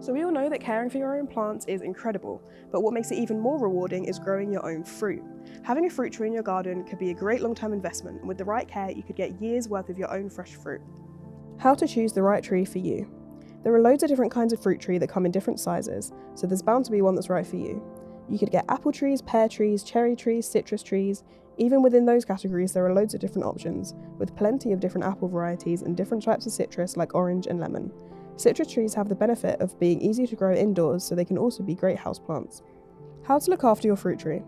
So we all know that caring for your own plants is incredible, but what makes it even more rewarding is growing your own fruit. Having a fruit tree in your garden could be a great long-term investment, and with the right care, you could get years worth of your own fresh fruit. How to choose the right tree for you. There are loads of different kinds of fruit tree that come in different sizes, so there's bound to be one that's right for you. You could get apple trees, pear trees, cherry trees, citrus trees. Even within those categories, there are loads of different options, with plenty of different apple varieties and different types of citrus like orange and lemon. Citrus trees have the benefit of being easy to grow indoors, so they can also be great houseplants. How to look after your fruit tree.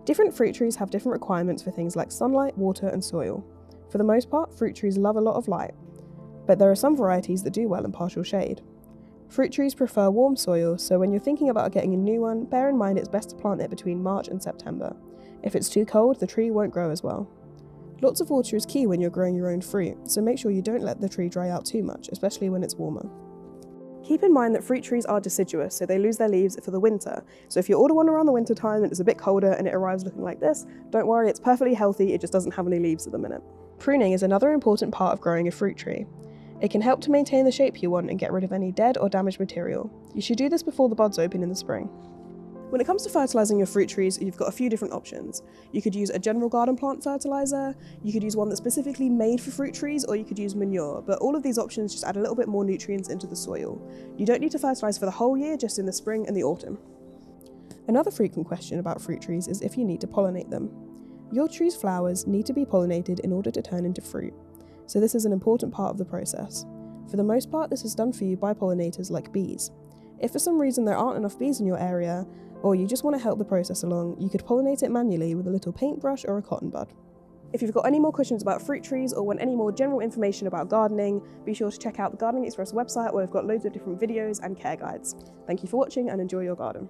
Different fruit trees have different requirements for things like sunlight, water and soil. For the most part, fruit trees love a lot of light, but there are some varieties that do well in partial shade. Fruit trees prefer warm soil, so when you're thinking about getting a new one, bear in mind it's best to plant it between March and September. If it's too cold, the tree won't grow as well. Lots of water is key when you're growing your own fruit, so make sure you don't let the tree dry out too much, especially when it's warmer. Keep in mind that fruit trees are deciduous, so they lose their leaves for the winter. So if you order one around the winter time and it's a bit colder and it arrives looking like this, don't worry, it's perfectly healthy, it just doesn't have any leaves at the minute. Pruning is another important part of growing a fruit tree. It can help to maintain the shape you want and get rid of any dead or damaged material. You should do this before the buds open in the spring. When it comes to fertilising your fruit trees, you've got a few different options. You could use a general garden plant fertiliser, you could use one that's specifically made for fruit trees, or you could use manure, but all of these options just add a little bit more nutrients into the soil. You don't need to fertilise for the whole year, just in the spring and the autumn. Another frequent question about fruit trees is if you need to pollinate them. Your tree's flowers need to be pollinated in order to turn into fruit, so this is an important part of the process. For the most part, this is done for you by pollinators like bees. If for some reason there aren't enough bees in your area, or you just want to help the process along, you could pollinate it manually with a little paintbrush or a cotton bud. If you've got any more questions about fruit trees or want any more general information about gardening, be sure to check out the Gardening Express website where we've got loads of different videos and care guides. Thank you for watching and enjoy your garden.